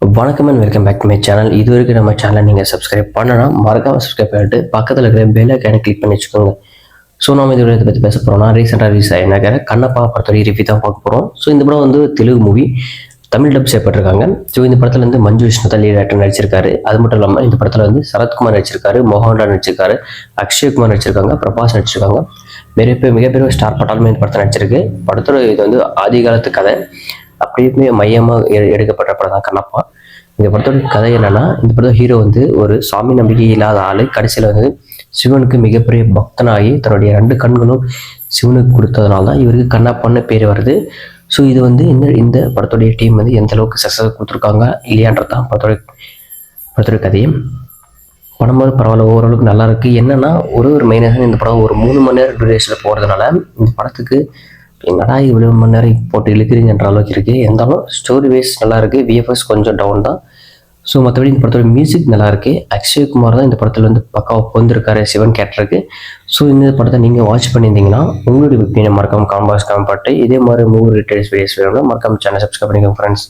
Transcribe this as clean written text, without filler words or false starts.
வணக்கம் and welcome back to my channel. இது வரைக்கும் நம்ம சேனலை நீங்கள் சப்ஸ்கிரைப் பண்ணலாம், மறக்காமல் சப்ஸ்கிரைப் பண்ணிட்டு பக்கத்தில் இருக்கிற பெல் ஐக்கானை கிளிக் பண்ணி வச்சுக்கோங்க. ஸோ நம்ம இதை பற்றி பேச போகிறோம்னா, ரீசெண்டாக ரிலீஸ் ஆகினாக்கிற கண்ணப்பா படத்தோட ரிவ்யூ தான் பார்க்க போகிறோம். ஸோ இந்த படம் வந்து தெலுங்கு மூவி, தமிழ் டப் செய்யப்பட்டிருக்காங்க. ஸோ இந்த படத்தில் வந்து மஞ்சு விஷ்ணு தான் லீட் ஆக்டர் நடிச்சிருக்காரு. அது மட்டும் இல்லாமல் இந்த படத்தில் வந்து சரத்குமார் நடிச்சிருக்காரு, மோகன்லால் நடிச்சிருக்காரு, அக்ஷய்குமார் நடிச்சிருக்காங்க, பிரபாஸ் நடிச்சிருக்காங்க. மிகப்பெரிய ஸ்டார் பட்டாலுமே இந்த படத்தை நடிச்சிருக்கு. படத்தோட இது வந்து ஆதி காலத்து கதை அப்படியுமே மையமாக எடுக்கப்பட்ட படம் தான் கண்ணப்பா. இந்த படத்தோட கதை என்னன்னா, இந்த படத்தோட ஹீரோ வந்து ஒரு சாமி நம்பிக்கை இல்லாத ஆளு. கடைசியில் வந்து சிவனுக்கு மிகப்பெரிய பக்தனாகி தன்னுடைய 2 கண்களும் சிவனுக்கு கொடுத்ததுனால தான் இவருக்கு கண்ணப்பான்னு பேர் வருது. ஸோ இது வந்து இந்த படத்துடைய டீம் வந்து எந்த அளவுக்கு சக்ஸஸ் கொடுத்துருக்காங்க இல்லையான்றதான் படத்தோட கதையும். படம் வந்து பரவாயில்ல, ஓரளவுக்கு நல்லா இருக்கு. என்னன்னா ஒரு மைனஸாக இந்த படம் ஒரு 3 மணி நேரம் டியூரேஷனில் போகிறதுனால இந்த படத்துக்கு என்னடா இவ்வளோ மணி நேரம் போட்டு இழுக்கிறீங்கன்ற அளவுக்கு இருக்குது. இருந்தாலும் ஸ்டோரி வைஸ் நல்லா இருக்குது. விஎஃப்எஸ் கொஞ்சம் டவுன் தான். ஸோ மற்றபடி இந்த படத்தோட மியூசிக் நல்லா இருக்குது. அக்ஷய்குமார் தான் இந்த படத்தில் வந்து பக்காவாக பொந்திருக்காரு சிவன் கேரக்டருக்கு. ஸோ இந்த படத்தை நீங்கள் வாட்ச் பண்ணியிருந்தீங்கன்னா உங்களுடைய ஒப்பீனியன் மறக்காம கமெண்ட் பாக்ஸ் கமெண்ட் பண்ணிட்டு, இதே மாதிரி மூவி டீடைல்ஸ் வீடியோஸ் வேணும்னா மறக்காம சேனல் சப்ஸ்கிரைப் பண்ணிக்கோங்க ஃப்ரெண்ட்ஸ்.